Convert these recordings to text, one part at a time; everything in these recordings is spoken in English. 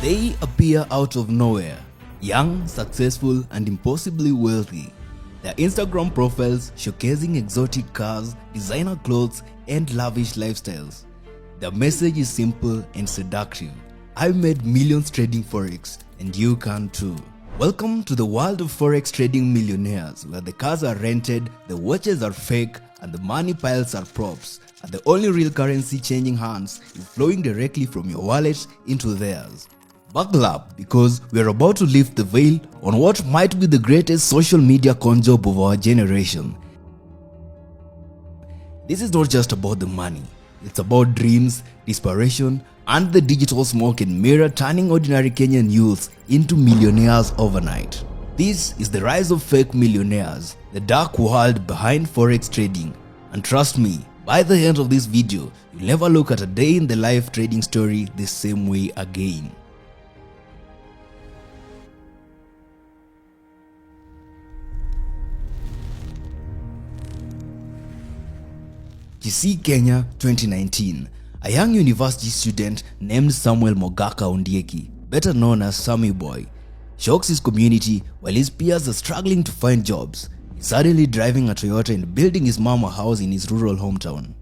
They appear out of nowhere, young, successful, and impossibly wealthy. Their Instagram profiles showcasing exotic cars, designer clothes, and lavish lifestyles. Their message is simple and seductive. I've made millions trading Forex, and you can too. Welcome to the world of Forex trading millionaires, where the cars are rented, the watches are fake, and the money piles are props, and the only real currency changing hands is flowing directly from your wallet into theirs. Buckle up, because we're about to lift the veil on what might be the greatest social media con job of our generation. This is not just about the money, it's about dreams, desperation, and the digital smoke and mirror turning ordinary Kenyan youths into millionaires overnight. This is the rise of fake millionaires, the dark world behind Forex trading. And trust me, by the end of this video, you'll never look at a day in the life trading story the same way again. Kisii, Kenya, 2019. A young university student named Samuel Mogaka Ondieki, better known as Sammy Boy, shocks his community while his peers are struggling to find jobs. He's suddenly driving a Toyota and building his mama house in his rural hometown.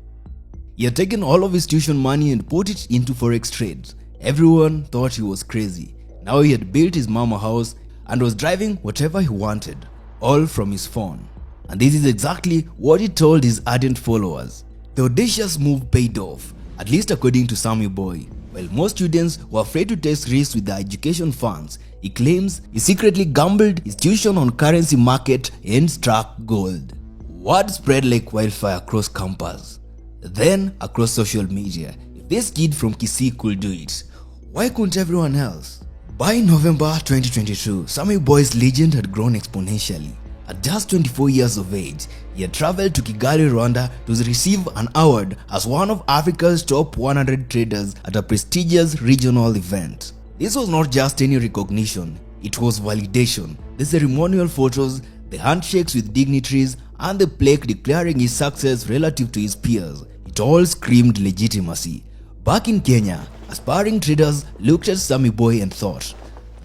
He had taken all of his tuition money and put it into Forex trades. Everyone thought he was crazy. Now he had built his mama house and was driving whatever he wanted, all from his phone. And this is exactly what he told his ardent followers. The audacious move paid off, at least according to Sammy Boy. While most students were afraid to take risks with their education funds, he claims he secretly gambled his tuition on currency market and struck gold. Word spread like wildfire across campus, then across social media. If this kid from Kisii could do it, why couldn't everyone else? By November 2022, Sammy Boy's legend had grown exponentially. At just 24 years of age, he had traveled to Kigali, Rwanda to receive an award as one of Africa's top 100 traders at a prestigious regional event. This was not just any recognition, it was validation. The ceremonial photos, the handshakes with dignitaries, and the plaque declaring his success relative to his peers, it all screamed legitimacy. Back in Kenya, aspiring traders looked at Sammy Boy and thought,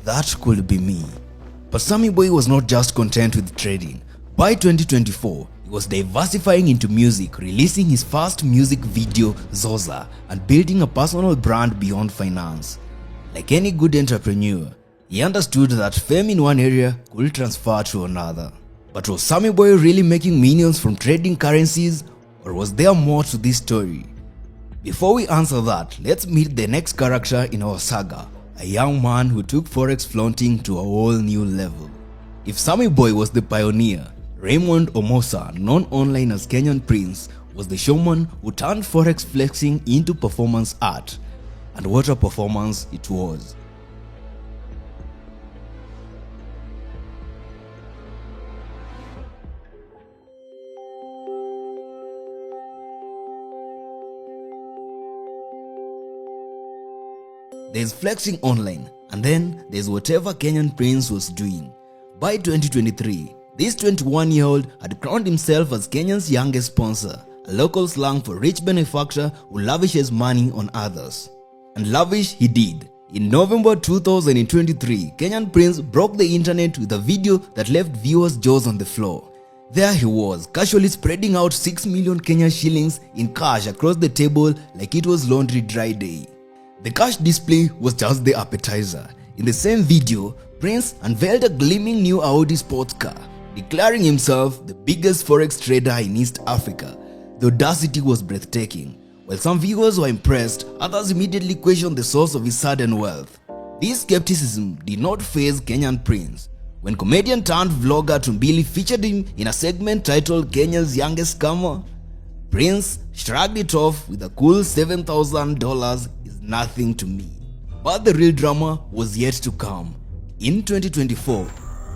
that could be me. But Sammy Boy was not just content with trading. By 2024, he was diversifying into music, releasing his first music video, Zoza, and building a personal brand beyond finance. Like any good entrepreneur, he understood that fame in one area could transfer to another. But was Sammy Boy really making millions from trading currencies, or was there more to this story? Before we answer that, let's meet the next character in our saga, a young man who took Forex flaunting to a whole new level. If Sammy Boy was the pioneer, Raymond Omosa, known online as Kenyan Prince, was the showman who turned Forex flexing into performance art. And what a performance it was. There's flexing online, and then there's whatever Kenyan Prince was doing. By 2023, this 21-year-old had crowned himself as Kenya's youngest sponsor, a local slang for rich benefactor who lavishes money on others. And lavish he did. In November 2023, Kenyan Prince broke the internet with a video that left viewers' jaws on the floor. There he was, casually spreading out 6 million Kenya shillings in cash across the table like it was laundry dry day. The cash display was just the appetizer. In the same video, Prince unveiled a gleaming new Audi sports car, declaring himself the biggest Forex trader in East Africa. The audacity was breathtaking. While some viewers were impressed, others immediately questioned the source of his sudden wealth. This skepticism did not faze Kenyan Prince. When comedian turned vlogger Tumbili featured him in a segment titled Kenya's Youngest Scammer, Prince shrugged it off with a cool $7,000 is nothing to me. But the real drama was yet to come. In 2024,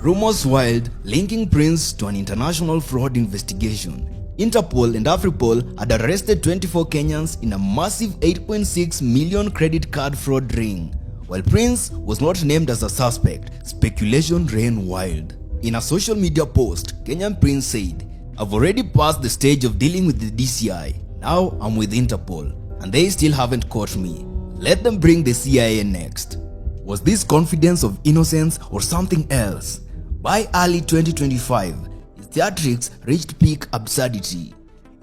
rumors swirled linking Prince to an international fraud investigation. Interpol and Afripol had arrested 24 Kenyans in a massive 8.6 million credit card fraud ring. While Prince was not named as a suspect, speculation ran wild. In a social media post, Kenyan Prince said, "I've already passed the stage of dealing with the DCI. Now I'm with Interpol, and they still haven't caught me. Let them bring the CIA next." Was this confidence of innocence or something else? By early 2025, his theatrics reached peak absurdity.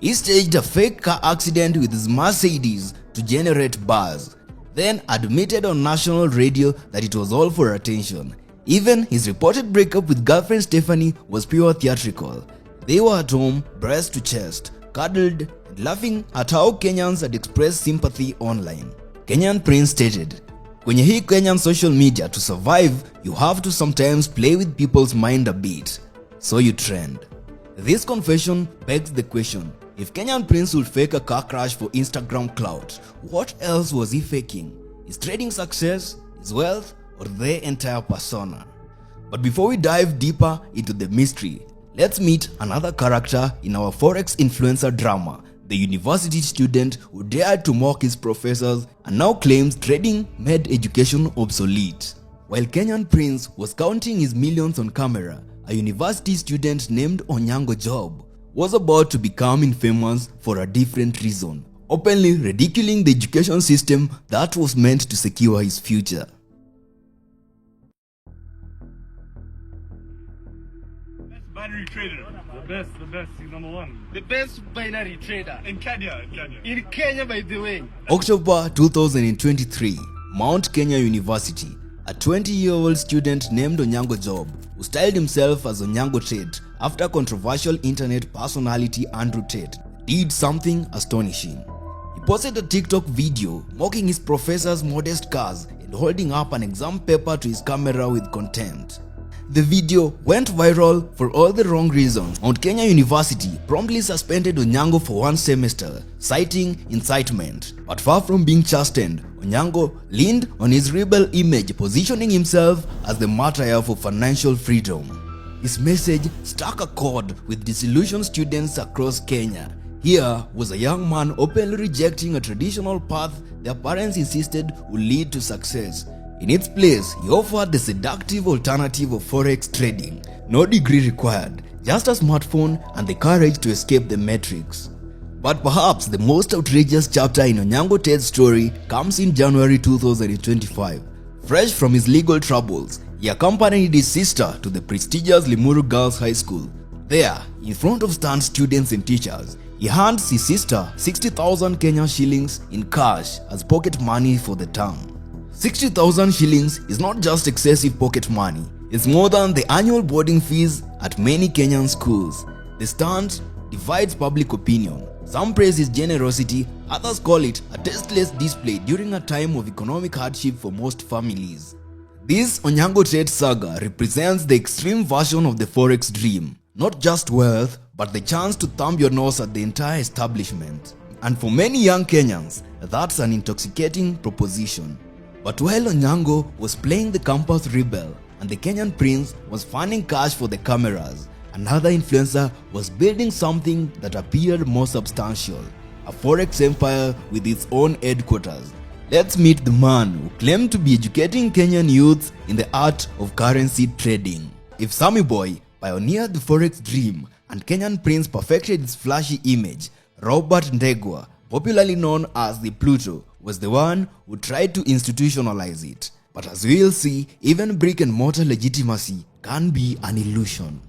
He staged a fake car accident with his Mercedes to generate buzz, then admitted on national radio that it was all for attention. Even his reported breakup with girlfriend Stephanie was pure theatrical. They were at home, breast to chest, cuddled, and laughing at how Kenyans had expressed sympathy online. Kenyan Prince stated, "Kwenye hii Kenyan social media, to survive, you have to sometimes play with people's mind a bit. So you trend." This confession begs the question, if Kenyan Prince would fake a car crash for Instagram clout, what else was he faking? His trading success, his wealth, or their entire persona? But before we dive deeper into the mystery, let's meet another character in our Forex influencer drama, the university student who dared to mock his professors and now claims trading made education obsolete. While Kenyan Prince was counting his millions on camera, a university student named Onyango Job was about to become infamous for a different reason, openly ridiculing the education system that was meant to secure his future. Binary trader. The best, he's number one. The best binary trader. In Kenya. In Kenya, by the way. October 2023, Mount Kenya University, a 20-year-old student named Onyango Job, who styled himself as Onyango Tate after controversial internet personality Andrew Tate, did something astonishing. He posted a TikTok video mocking his professor's modest cars and holding up an exam paper to his camera with contempt. The video went viral for all the wrong reasons. Mount Kenya University promptly suspended Onyango for one semester, citing incitement. But far from being chastened, Onyango leaned on his rebel image, positioning himself as the martyr for financial freedom. His message struck a chord with disillusioned students across Kenya. Here was a young man openly rejecting a traditional path their parents insisted would lead to success. In its place, he offered the seductive alternative of Forex trading. No degree required, just a smartphone and the courage to escape the matrix. But perhaps the most outrageous chapter in Onyango Tate's story comes in January 2025. Fresh from his legal troubles, he accompanied his sister to the prestigious Limuru Girls High School. There, in front of stunned students and teachers, he hands his sister 60,000 Kenya shillings in cash as pocket money for the term. 60,000 shillings is not just excessive pocket money, it's more than the annual boarding fees at many Kenyan schools. The stunt divides public opinion. Some praise his generosity, others call it a tasteless display during a time of economic hardship for most families. This Onyango Tate saga represents the extreme version of the Forex dream. Not just wealth, but the chance to thumb your nose at the entire establishment. And for many young Kenyans, that's an intoxicating proposition. But while Onyango was playing the campus rebel and the Kenyan Prince was fanning cash for the cameras, another influencer was building something that appeared more substantial, a Forex empire with its own headquarters. Let's meet the man who claimed to be educating Kenyan youths in the art of currency trading. If Sammy Boy pioneered the Forex dream and Kenyan Prince perfected its flashy image, Robert Ndegwa, popularly known as the Pluto, was the one who tried to institutionalize it. But as we'll see, even brick and mortar legitimacy can be an illusion.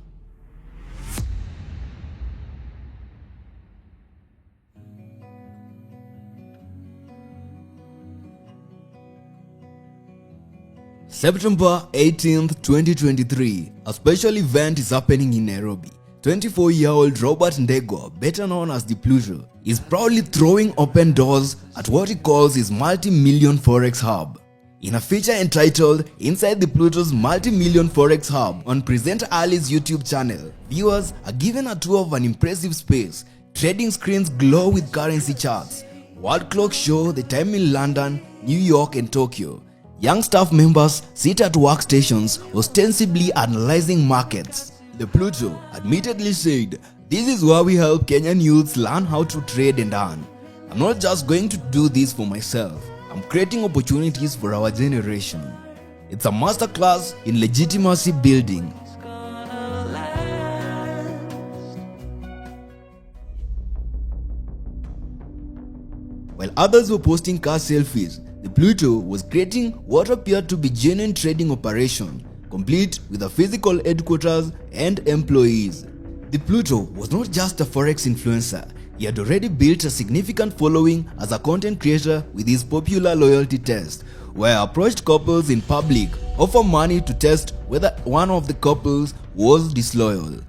September 18th, 2023, a special event is happening in Nairobi. 24-year-old Robert Ndegwa, better known as the Pluto, is proudly throwing open doors at what he calls his multi-million Forex hub. In a feature entitled Inside the Pluto's Multi-Million Forex Hub on Presenter Ali's YouTube channel, viewers are given a tour of an impressive space. Trading screens glow with currency charts. World clocks show the time in London, New York and Tokyo. Young staff members sit at workstations ostensibly analyzing markets. The Pluto admittedly said, "This is where we help Kenyan youths learn how to trade and earn. I'm not just going to do this for myself, I'm creating opportunities for our generation." It's a masterclass in legitimacy building. While others were posting car selfies, the Pluto was creating what appeared to be genuine trading operation, complete with a physical headquarters and employees. The Pluto was not just a Forex influencer, he had already built a significant following as a content creator with his popular loyalty test, where approached couples in public offer money to test whether one of the couples was disloyal.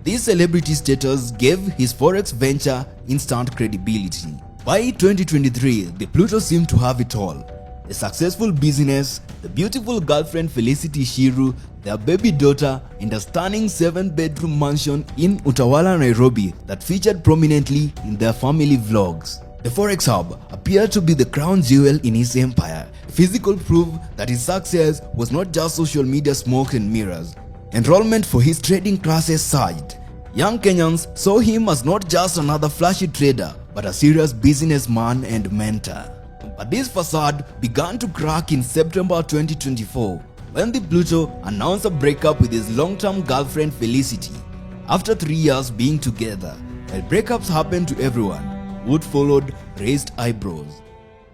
This celebrity status gave his Forex venture instant credibility. By 2023, the Pluto seemed to have it all. A successful business, the beautiful girlfriend Felicity Shiru, their baby daughter, and a stunning 7-bedroom mansion in Utawala, Nairobi that featured prominently in their family vlogs. The Forex Hub appeared to be the crown jewel in his empire, physical proof that his success was not just social media smoke and mirrors. Enrollment for his trading classes surged. Young Kenyans saw him as not just another flashy trader, but a serious businessman and mentor. But this facade began to crack in September 2024 when the Pluto announced a breakup with his long-term girlfriend Felicity. After 3 years being together, while breakups happen to everyone, what followed raised eyebrows.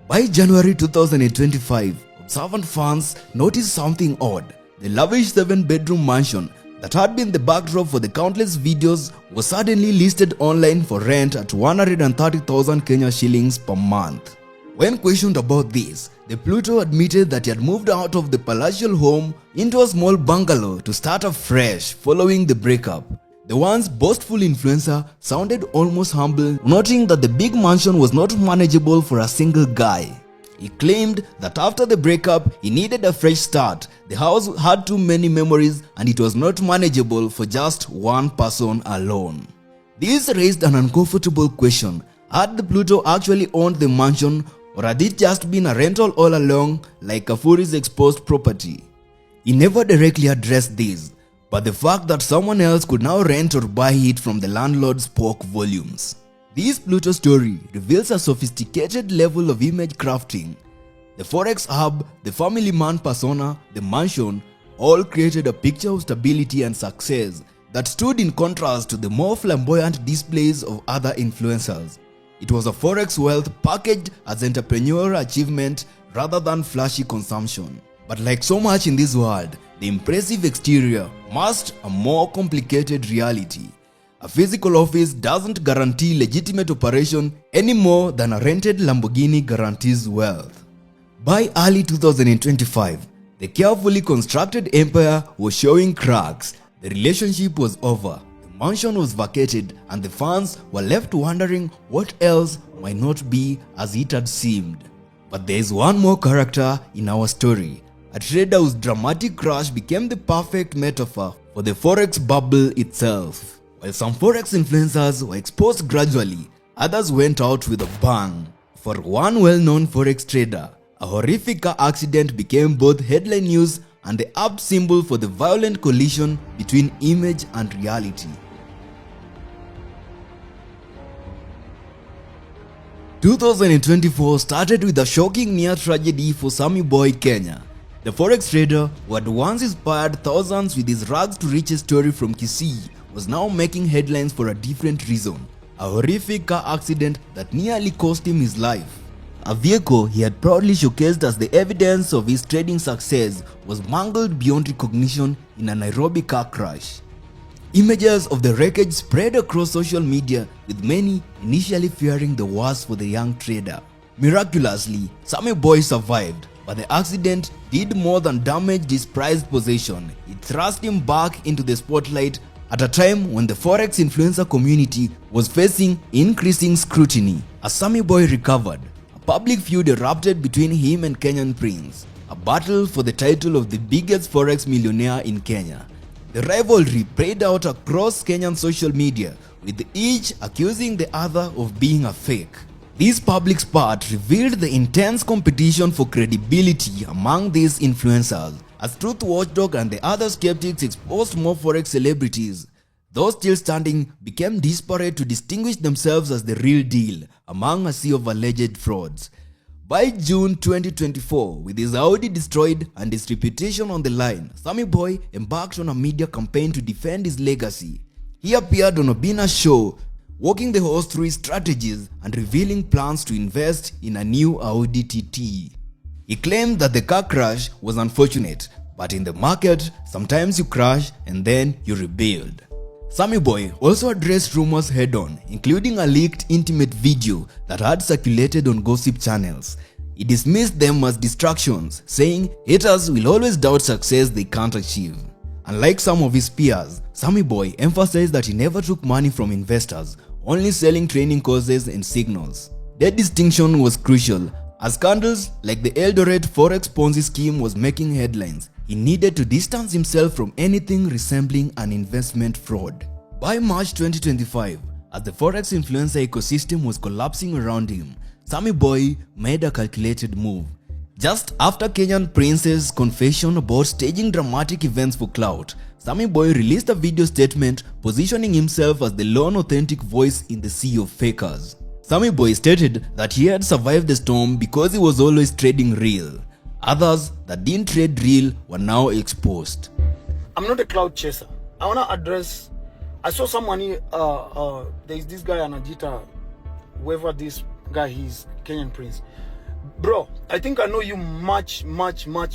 By January 2025, observant fans noticed something odd. The lavish 7-bedroom mansion that had been the backdrop for the countless videos was suddenly listed online for rent at 130,000 Kenya shillings per month. When questioned about this, the Pluto admitted that he had moved out of the palatial home into a small bungalow to start afresh following the breakup. The once boastful influencer sounded almost humble, noting that the big mansion was not manageable for a single guy. He claimed that after the breakup, he needed a fresh start. The house had too many memories and it was not manageable for just one person alone. This raised an uncomfortable question. Had the Pluto actually owned the mansion, or had it just been a rental all along like Kafuri's exposed property? He never directly addressed this, but the fact that someone else could now rent or buy it from the landlord spoke volumes. This Pluto story reveals a sophisticated level of image crafting. The Forex Hub, the family man persona, the mansion, all created a picture of stability and success that stood in contrast to the more flamboyant displays of other influencers. It was a Forex wealth packaged as entrepreneurial achievement rather than flashy consumption. But like so much in this world, the impressive exterior masked a more complicated reality. A physical office doesn't guarantee legitimate operation any more than a rented Lamborghini guarantees wealth. By early 2025, the carefully constructed empire was showing cracks. The relationship was over. The mansion was vacated and the fans were left wondering what else might not be as it had seemed. But there is one more character in our story, a trader whose dramatic crash became the perfect metaphor for the Forex bubble itself. While some Forex influencers were exposed gradually, others went out with a bang. For one well-known Forex trader, a horrific car accident became both headline news and the apt symbol for the violent collision between image and reality. 2024 started with a shocking near tragedy for Sammy Boy Kenya. The Forex trader who had once inspired thousands with his rags to riches story from Kisii was now making headlines for a different reason. A horrific car accident that nearly cost him his life. A vehicle he had proudly showcased as the evidence of his trading success was mangled beyond recognition in a Nairobi car crash. Images of the wreckage spread across social media, with many initially fearing the worst for the young trader. Miraculously, Sammy Boy survived, but the accident did more than damage his prized possession. It thrust him back into the spotlight at a time when the Forex influencer community was facing increasing scrutiny. As Sammy Boy recovered, a public feud erupted between him and Kenyan Prince, a battle for the title of the biggest Forex millionaire in Kenya. The rivalry played out across Kenyan social media, with each accusing the other of being a fake. This public spat revealed the intense competition for credibility among these influencers, as Truth Watchdog and the other skeptics exposed more Forex celebrities. Those still standing became desperate to distinguish themselves as the real deal among a sea of alleged frauds. By June 2024, with his Audi destroyed and his reputation on the line, Sammy Boy embarked on a media campaign to defend his legacy. He appeared on Obina's show, walking the horse through his strategies and revealing plans to invest in a new Audi TT. He claimed that the car crash was unfortunate, but in the market, sometimes you crash and then you rebuild. Sammy Boy also addressed rumors head-on, including a leaked intimate video that had circulated on gossip channels. He dismissed them as distractions, saying haters will always doubt success they can't achieve. Unlike some of his peers, Sammy Boy emphasized that he never took money from investors, only selling training courses and signals. That distinction was crucial, as scandals like the Eldoret Forex Ponzi scheme was making headlines. He needed to distance himself from anything resembling an investment fraud. By March 2025, as the Forex influencer ecosystem was collapsing around him, Sammy Boy made a calculated move. Just after Kenyan Prince's confession about staging dramatic events for clout, Sammy Boy released a video statement positioning himself as the lone authentic voice in the sea of fakers. Sammy Boy stated that he had survived the storm because he was always trading real. Others that didn't trade real were now exposed. I'm not a cloud chaser. I want to address, I saw someone here, there's this guy Anajita, whoever this guy is, Kenyan Prince. Bro, I think I know you much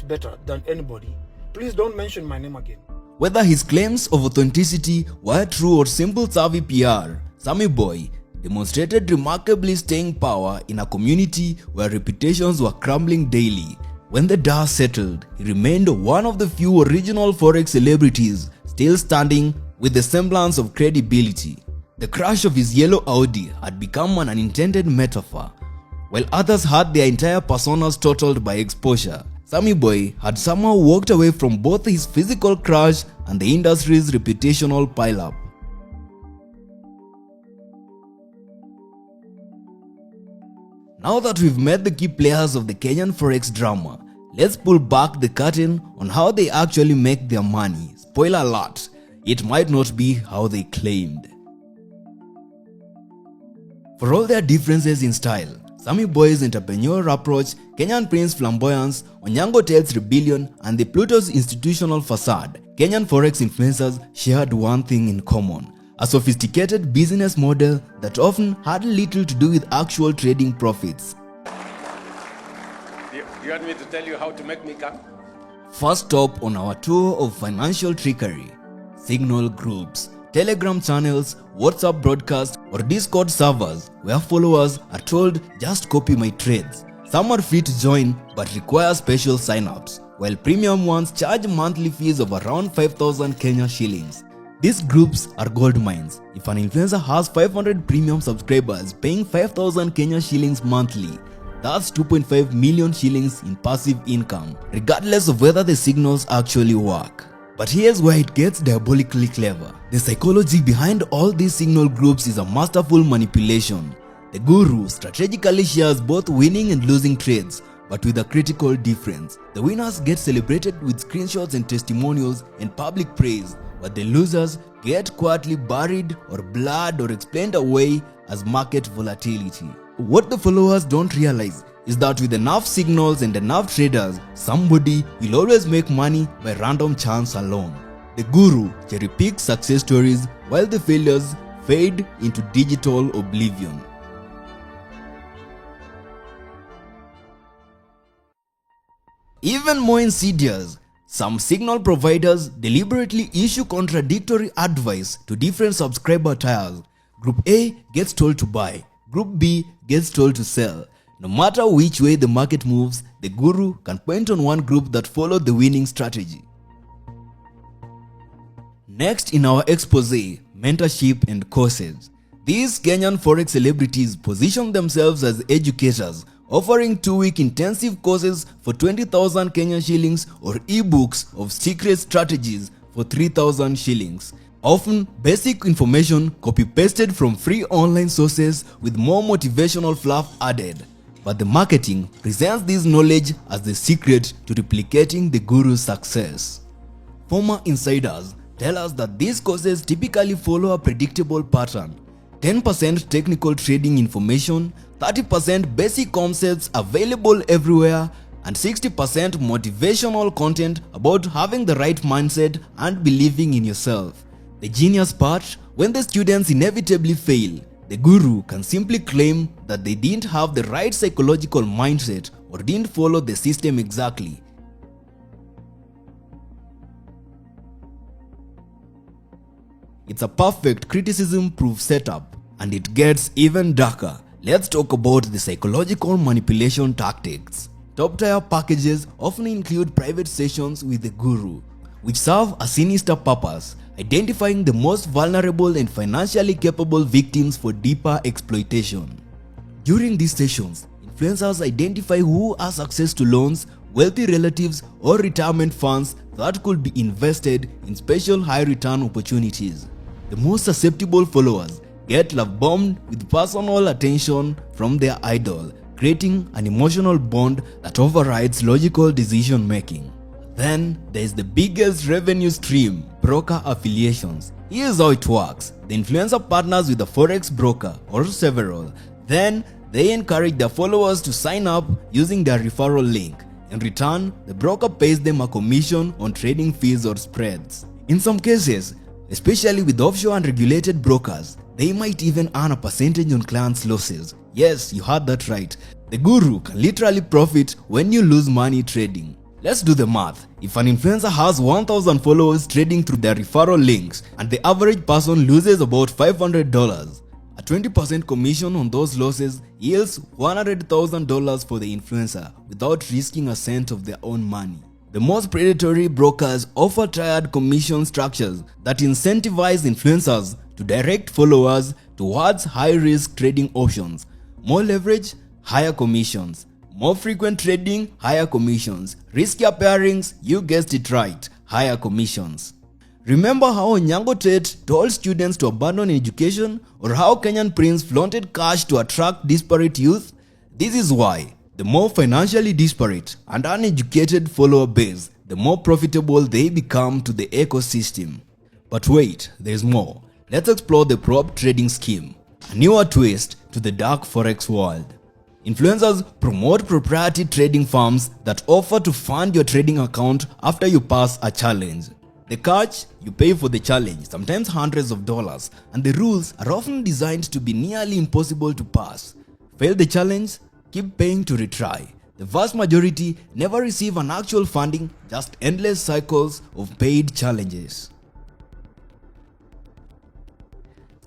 better than anybody. Please don't mention my name again. Whether his claims of authenticity were true or simple savvy PR, Sammy Boy demonstrated remarkably staying power in a community where reputations were crumbling daily. When the dust settled, he remained one of the few original Forex celebrities still standing with the semblance of credibility. The crash of his yellow Audi had become an unintended metaphor. While others had their entire personas totaled by exposure, Sammy Boy had somehow walked away from both his physical crash and the industry's reputational pileup. Now that we've met the key players of the Kenyan Forex drama, let's pull back the curtain on how they actually make their money. Spoiler alert, it might not be how they claimed. For all their differences in style, Sammy Boy's entrepreneurial approach, Kenyan Prince flamboyance, Onyango Ted's rebellion, and the Pluto's institutional facade, Kenyan Forex influencers shared one thing in common: a sophisticated business model that often had little to do with actual trading profits. You want me to tell you how to make me come? First stop on our tour of financial trickery: signal groups, Telegram channels, WhatsApp broadcasts, or Discord servers where followers are told just copy my trades. Some are free to join but require special sign-ups, while premium ones charge monthly fees of around 5,000 Kenya shillings. These groups are gold mines. If an influencer has 500 premium subscribers paying 5,000 Kenya shillings monthly, that's 2.5 million shillings in passive income, regardless of whether the signals actually work. But here's where it gets diabolically clever. The psychology behind all these signal groups is a masterful manipulation. The guru strategically shares both winning and losing trades, but with a critical difference. The winners get celebrated with screenshots and testimonials and public praise, but the losers get quietly buried or blurred or explained away as market volatility. What the followers don't realize is that with enough signals and enough traders, somebody will always make money by random chance alone. The guru cherry-picks success stories while the failures fade into digital oblivion. Even more insidious, some signal providers deliberately issue contradictory advice to different subscriber tiers. Group A gets told to buy, Group B gets told to sell. No matter which way the market moves, the guru can point on one group that followed the winning strategy. Next in our expose, mentorship and courses. These Kenyan Forex celebrities position themselves as educators, offering 2-week intensive courses for 20,000 Kenyan shillings or ebooks of secret strategies for 3,000 shillings. Often basic information copy-pasted from free online sources with more motivational fluff added. But the marketing presents this knowledge as the secret to replicating the guru's success. Former insiders tell us that these courses typically follow a predictable pattern: 10% technical trading information, 30% basic concepts available everywhere, and 60% motivational content about having the right mindset and believing in yourself. The genius part: when the students inevitably fail, the guru can simply claim that they didn't have the right psychological mindset or didn't follow the system exactly. It's a perfect criticism-proof setup, and it gets even darker. Let's talk about the psychological manipulation tactics. Top-tier packages often include private sessions with the guru, which serve a sinister purpose, identifying the most vulnerable and financially capable victims for deeper exploitation. During these sessions, influencers identify who has access to loans, wealthy relatives, or retirement funds that could be invested in special high-return opportunities. The most susceptible followers get love-bombed with personal attention from their idol, creating an emotional bond that overrides logical decision-making. Then there is the biggest revenue stream, broker affiliations. Here's how it works. The influencer partners with a Forex broker or several. Then they encourage their followers to sign up using their referral link. In return, the broker pays them a commission on trading fees or spreads. In some cases, especially with offshore unregulated brokers, they might even earn a percentage on clients' losses. Yes, you heard that right. The guru can literally profit when you lose money trading. Let's do the math. If an influencer has 1,000 followers trading through their referral links and the average person loses about $500, a 20% commission on those losses yields $100,000 for the influencer without risking a cent of their own money. The most predatory brokers offer tiered commission structures that incentivize influencers to direct followers towards high-risk trading options. More leverage, higher commissions. More frequent trading, higher commissions. Riskier pairings, you guessed it right, higher commissions. Remember how Onyango Tate told students to abandon education, or how Kenyan Prince flaunted cash to attract disparate youth? This is why. The more financially disparate and uneducated follower base, the more profitable they become to the ecosystem. But wait, there's more. Let's explore the prop trading scheme, a newer twist to the dark Forex world. Influencers promote proprietary trading firms that offer to fund your trading account after you pass a challenge. The catch? You pay for the challenge, sometimes hundreds of dollars, and the rules are often designed to be nearly impossible to pass. Fail the challenge? Keep paying to retry. The vast majority never receive an actual funding, just endless cycles of paid challenges.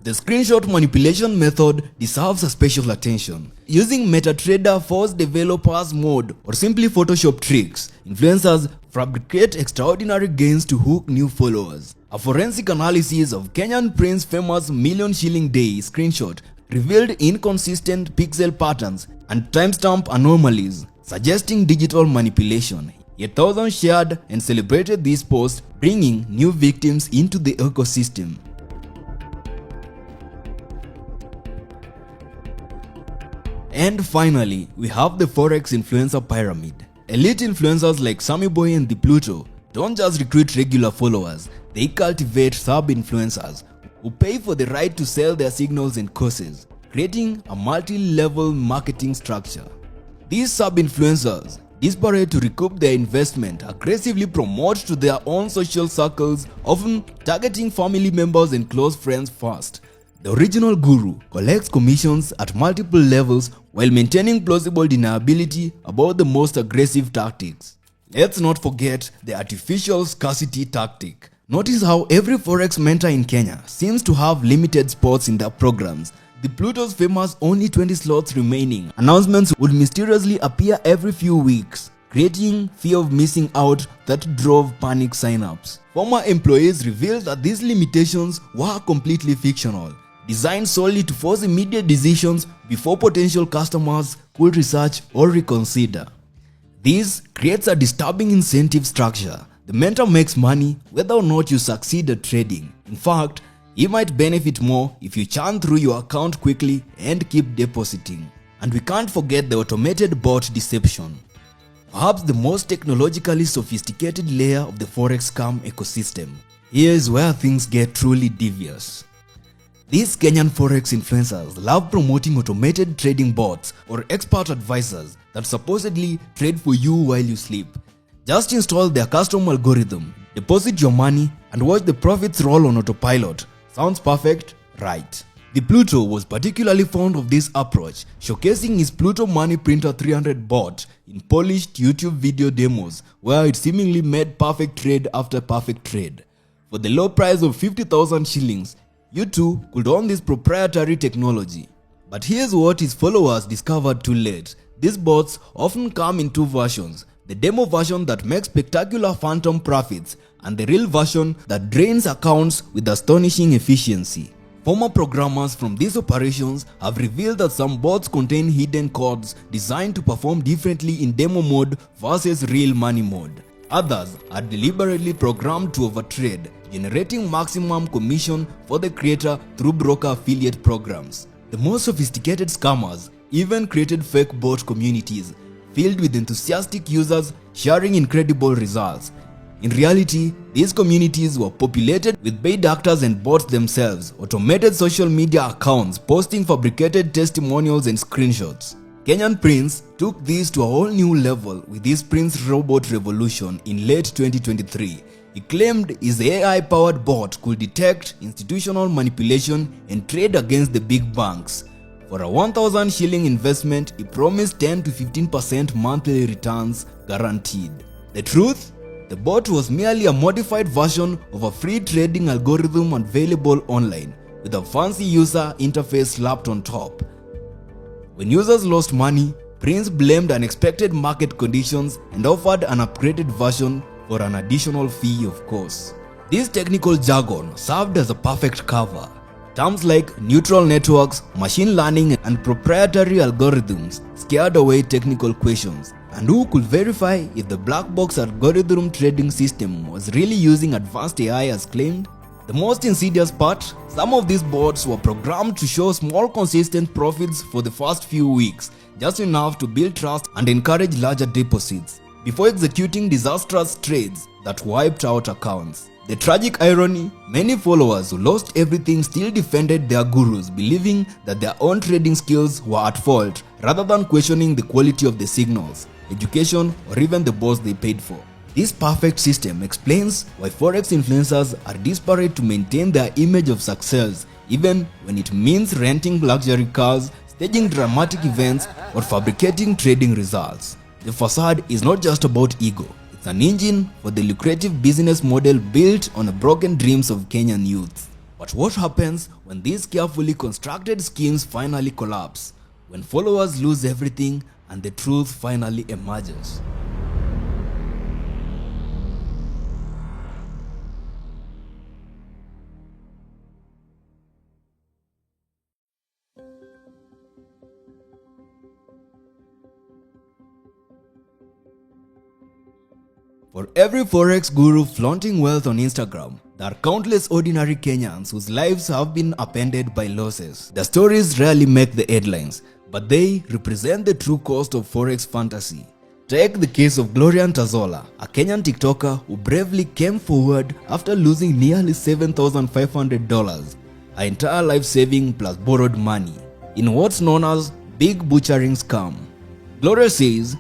The screenshot manipulation method deserves a special attention. Using MetaTrader Force Developers mode or simply Photoshop tricks, influencers fabricate extraordinary gains to hook new followers. A forensic analysis of Kenyan Prince's famous Million Shilling Day screenshot revealed inconsistent pixel patterns and timestamp anomalies, suggesting digital manipulation. Yet thousands shared and celebrated this post, bringing new victims into the ecosystem. And finally, we have the Forex influencer pyramid. Elite influencers like Sammy Boy and the Pluto don't just recruit regular followers, they cultivate sub-influencers who pay for the right to sell their signals and courses, creating a multi-level marketing structure. These sub-influencers, desperate to recoup their investment, aggressively promote to their own social circles, often targeting family members and close friends first. The original guru collects commissions at multiple levels while maintaining plausible deniability about the most aggressive tactics. Let's not forget the artificial scarcity tactic. Notice how every Forex mentor in Kenya seems to have limited spots in their programs. The Pluto's famous only 20 slots remaining announcements would mysteriously appear every few weeks, creating fear of missing out that drove panic signups. Former employees revealed that these limitations were completely fictional, designed solely to force immediate decisions before potential customers could research or reconsider. This creates a disturbing incentive structure. The mentor makes money whether or not you succeed at trading. In fact, he might benefit more if you churn through your account quickly and keep depositing. And we can't forget the automated bot deception. Perhaps the most technologically sophisticated layer of the Forex scam ecosystem. Here is where things get truly devious. These Kenyan Forex influencers love promoting automated trading bots or expert advisors that supposedly trade for you while you sleep. Just install their custom algorithm, deposit your money, and watch the profits roll on autopilot. Sounds perfect, right? The Pluto was particularly fond of this approach, showcasing his Pluto Money Printer 300 bot in polished YouTube video demos where it seemingly made perfect trade after perfect trade. For the low price of 50,000 shillings, you too could own this proprietary technology. But here's what his followers discovered too late. These bots often come in two versions: the demo version that makes spectacular phantom profits and the real version that drains accounts with astonishing efficiency. Former programmers from these operations have revealed that some bots contain hidden codes designed to perform differently in demo mode versus real money mode. Others are deliberately programmed to overtrade, generating maximum commission for the creator through broker affiliate programs. The most sophisticated scammers even created fake bot communities filled with enthusiastic users sharing incredible results. In reality, these communities were populated with paid actors and bots themselves, automated social media accounts posting fabricated testimonials and screenshots. Kenyan Prince took this to a whole new level with his Prince Robot Revolution in late 2023. He claimed his AI-powered bot could detect institutional manipulation and trade against the big banks. For a 1,000 shilling investment, he promised 10 to 15% monthly returns guaranteed. The truth? The bot was merely a modified version of a free trading algorithm available online, with a fancy user interface slapped on top. When users lost money, Prince blamed unexpected market conditions and offered an upgraded version for an additional fee, of course. This technical jargon served as a perfect cover. Terms like neutral networks, machine learning, and proprietary algorithms scared away technical questions. And who could verify if the black box algorithm trading system was really using advanced AI as claimed? The most insidious part, some of these bots were programmed to show small consistent profits for the first few weeks, just enough to build trust and encourage larger deposits, before executing disastrous trades that wiped out accounts. The tragic irony, many followers who lost everything still defended their gurus, believing that their own trading skills were at fault rather than questioning the quality of the signals, education, or even the bots they paid for. This perfect system explains why Forex influencers are desperate to maintain their image of success, even when it means renting luxury cars, staging dramatic events, or fabricating trading results. The facade is not just about ego. It's an engine for the lucrative business model built on the broken dreams of Kenyan youth. But what happens when these carefully constructed schemes finally collapse? When followers lose everything and the truth finally emerges? For every Forex guru flaunting wealth on Instagram, there are countless ordinary Kenyans whose lives have been upended by losses. The stories rarely make the headlines, but they represent the true cost of Forex fantasy. Take the case of Gloria Ntazola, a Kenyan TikToker who bravely came forward after losing nearly $7,500, her entire life saving plus borrowed money, in what's known as big butchering scam. Gloria says,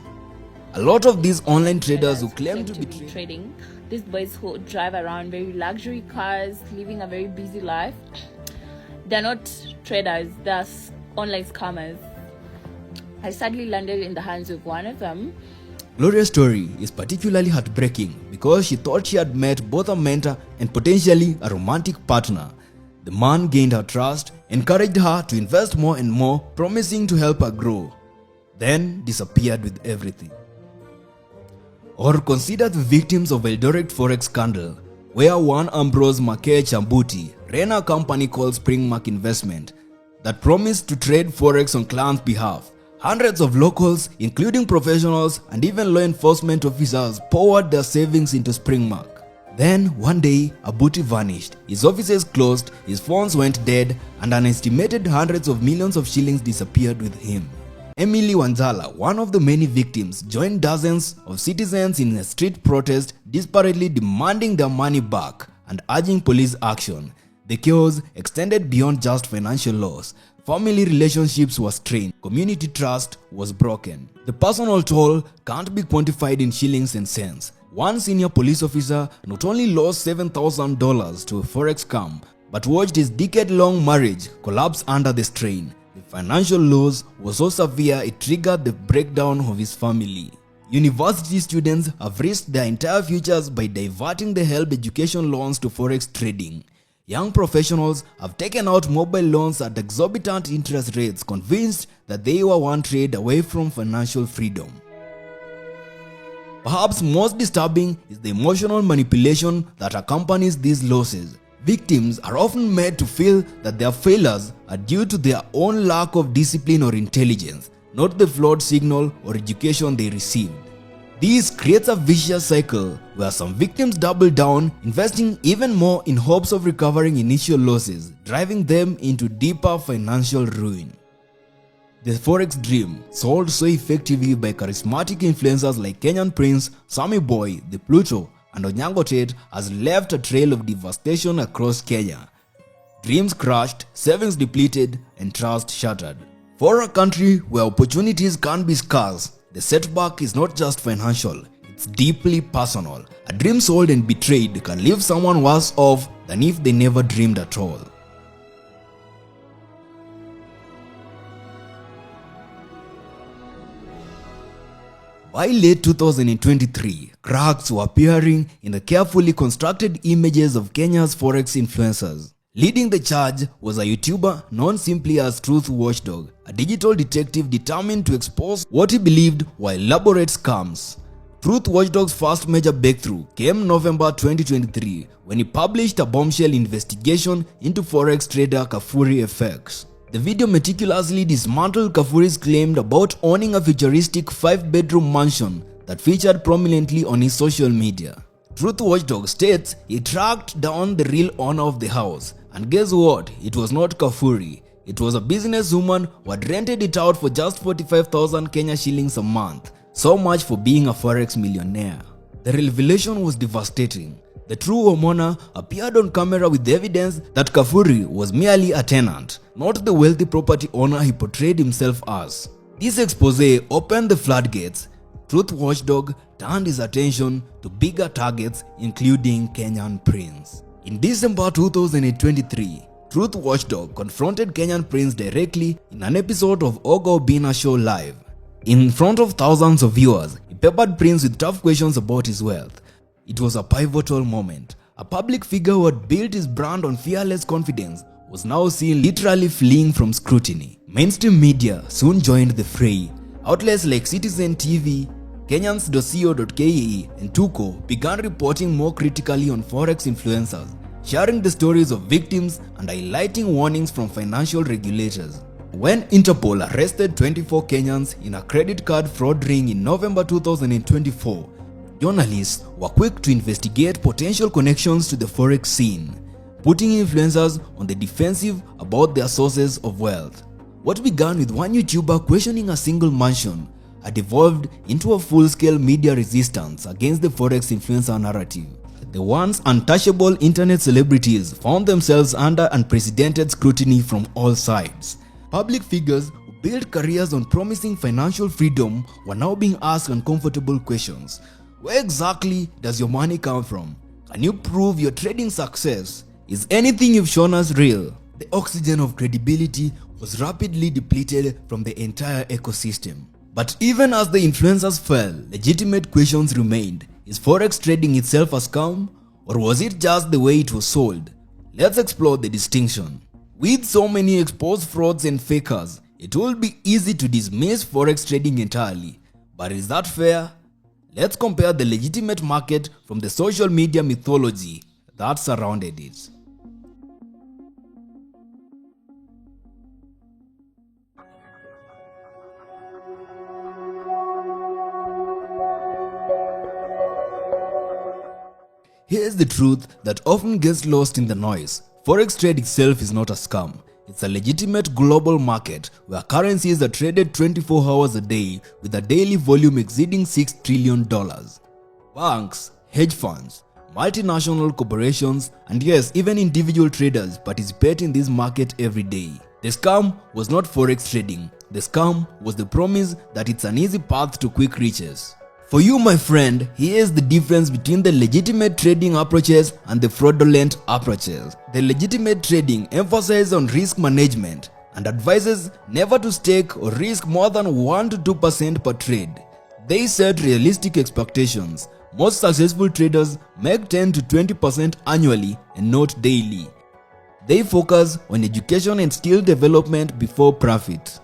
a lot of these online traders who claim to be trading, these boys who drive around very luxury cars, living a very busy life, they're not traders, they're online scammers. I sadly landed in the hands of one of them. Gloria's story is particularly heartbreaking because she thought she had met both a mentor and potentially a romantic partner. The man gained her trust, encouraged her to invest more and more, promising to help her grow, then disappeared with everything. Or consider the victims of Eldoret Forex scandal, where one Ambrose Makeye Chambuti ran a company called Springmark Investment that promised to trade Forex on clients' behalf. Hundreds of locals, including professionals and even law enforcement officers, poured their savings into Springmark. Then, one day, Abuti vanished, his offices closed, his phones went dead, and an estimated hundreds of millions of shillings disappeared with him. Emily Wanzala, one of the many victims, joined dozens of citizens in a street protest, desperately demanding their money back and urging police action. The chaos extended beyond just financial loss. Family relationships were strained, community trust was broken. The personal toll can't be quantified in shillings and cents. One senior police officer not only lost $7,000 to a Forex scam, but watched his decade-long marriage collapse under the strain. The financial loss was so severe it triggered the breakdown of his family. University students have risked their entire futures by diverting the HELB education loans to forex trading. Young professionals have taken out mobile loans at exorbitant interest rates, convinced that they were one trade away from financial freedom. Perhaps most disturbing is the emotional manipulation that accompanies these losses. Victims are often made to feel that their failures are due to their own lack of discipline or intelligence, not the flawed signal or education they received. This creates a vicious cycle where some victims double down, investing even more in hopes of recovering initial losses, driving them into deeper financial ruin. The Forex dream, sold so effectively by charismatic influencers like Kenyan Prince, Sammy Boy, The Pluto, and Onyango Tate, has left a trail of devastation across Kenya. Dreams crushed, savings depleted, and trust shattered. For a country where opportunities can be scarce, the setback is not just financial, it's deeply personal. A dream sold and betrayed can leave someone worse off than if they never dreamed at all. By late 2023, cracks were appearing in the carefully constructed images of Kenya's Forex influencers. Leading the charge was a YouTuber known simply as Truth Watchdog, a digital detective determined to expose what he believed were elaborate scams. Truth Watchdog's first major breakthrough came November 2023 when he published a bombshell investigation into Forex trader Kafuri FX. The video meticulously dismantled Kafuri's claim about owning a futuristic 5-bedroom mansion that featured prominently on his social media. Truth Watchdog states he tracked down the real owner of the house, and guess what? It was not Kafuri. It was a businesswoman who had rented it out for just 45,000 Kenya shillings a month. So much for being a Forex millionaire. The revelation was devastating. The true homeowner appeared on camera with evidence that Kafuri was merely a tenant, not the wealthy property owner he portrayed himself as. This expose opened the floodgates. Truth Watchdog turned his attention to bigger targets, including Kenyan Prince. In December 2023, Truth Watchdog confronted Kenyan Prince directly in an episode of Oga Obina Show Live. In front of thousands of viewers, he peppered Prince with tough questions about his wealth. It was a pivotal moment. A public figure who had built his brand on fearless confidence was now seen literally fleeing from scrutiny. Mainstream media soon joined the fray. Outlets like Citizen TV, Kenyans.co.ke, and Tuko began reporting more critically on Forex influencers, sharing the stories of victims and highlighting warnings from financial regulators. When Interpol arrested 24 Kenyans in a credit card fraud ring in November 2024, journalists were quick to investigate potential connections to the Forex scene, putting influencers on the defensive about their sources of wealth. What began with one YouTuber questioning a single mansion had evolved into a full-scale media resistance against the Forex influencer narrative. The once untouchable internet celebrities found themselves under unprecedented scrutiny from all sides. Public figures who built careers on promising financial freedom were now being asked uncomfortable questions. Where exactly does your money come from? Can you prove your trading success? Is anything you've shown us real? The oxygen of credibility was rapidly depleted from the entire ecosystem. But even as the influencers fell, legitimate questions remained. Is Forex trading itself a scam? Or was it just the way it was sold? Let's explore the distinction. With so many exposed frauds and fakers, it will be easy to dismiss Forex trading entirely. But is that fair? Let's compare the legitimate market from the social media mythology that surrounded it. Here's the truth that often gets lost in the noise. Forex trade itself is not a scam. It's a legitimate global market where currencies are traded 24 hours a day with a daily volume exceeding $6 trillion. Banks, hedge funds, multinational corporations, and yes, even individual traders participate in this market every day. The scam was not Forex trading. The scam was the promise that it's an easy path to quick riches. For you, my friend, here's the difference between the legitimate trading approaches and the fraudulent approaches. The legitimate trading emphasizes on risk management and advises never to stake or risk more than 1 to 2% per trade. They set realistic expectations. Most successful traders make 10 to 20% annually and not daily. They focus on education and skill development before profit.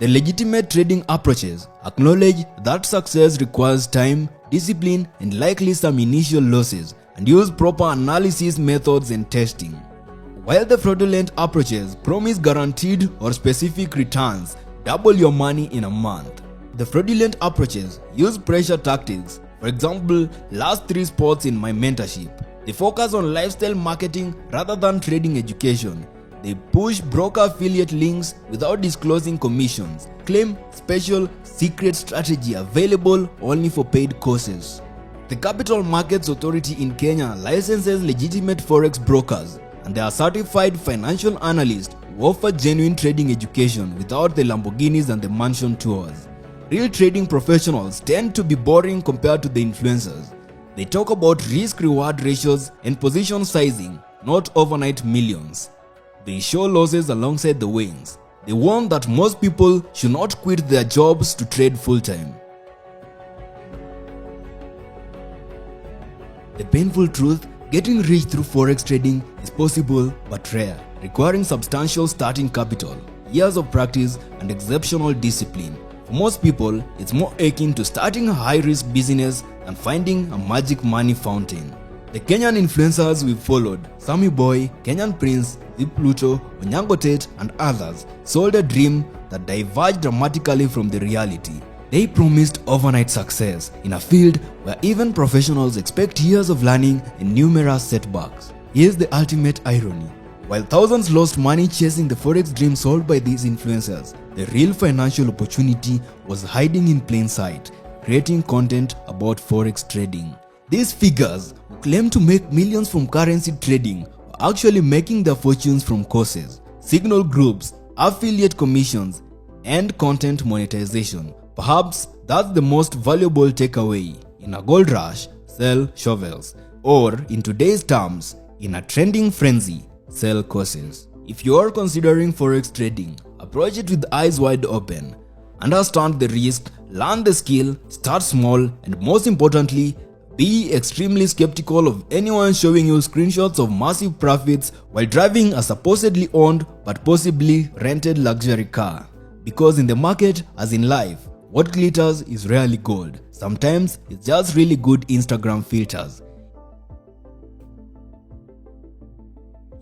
The legitimate trading approaches acknowledge that success requires time, discipline, and likely some initial losses, and use proper analysis methods and testing. While the fraudulent approaches promise guaranteed or specific returns, double your money in a month. The fraudulent approaches use pressure tactics. For example, last 3 spots in my mentorship. They focus on lifestyle marketing rather than trading education. They push broker affiliate links without disclosing commissions, claim special secret strategy available only for paid courses. The Capital Markets Authority in Kenya licenses legitimate forex brokers, and they are certified financial analysts who offer genuine trading education without the Lamborghinis and the mansion tours. Real trading professionals tend to be boring compared to the influencers. They talk about risk-reward ratios and position sizing, not overnight millions. They show losses alongside the wins. They warn that most people should not quit their jobs to trade full-time. The painful truth, getting rich through forex trading is possible but rare, requiring substantial starting capital, years of practice, and exceptional discipline. For most people, it's more akin to starting a high-risk business than finding a magic money fountain. The Kenyan influencers we've followed, Sammy Boy, Kenyan Prince, Zip Pluto, Onyango Tate, and others, sold a dream that diverged dramatically from the reality. They promised overnight success in a field where even professionals expect years of learning and numerous setbacks. Here's the ultimate irony. While thousands lost money chasing the forex dream sold by these influencers, the real financial opportunity was hiding in plain sight, creating content about forex trading. These figures, who claim to make millions from currency trading, were actually making their fortunes from courses, signal groups, affiliate commissions, and content monetization. Perhaps that's the most valuable takeaway. In a gold rush, sell shovels. Or, in today's terms, in a trending frenzy, sell courses. If you are considering forex trading, approach it with eyes wide open. Understand the risk, learn the skill, start small, and most importantly, be extremely skeptical of anyone showing you screenshots of massive profits while driving a supposedly owned but possibly rented luxury car. Because in the market, as in life, what glitters is rarely gold. Sometimes it's just really good Instagram filters.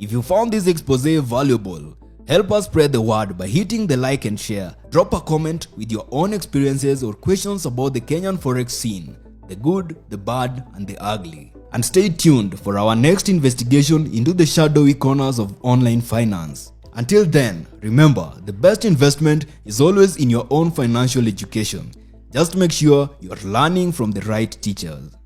If you found this expose valuable, help us spread the word by hitting the like and share. Drop a comment with your own experiences or questions about the Kenyan forex scene, the good, the bad, and the ugly. And stay tuned for our next investigation into the shadowy corners of online finance. Until then, remember, the best investment is always in your own financial education. Just make sure you're learning from the right teachers.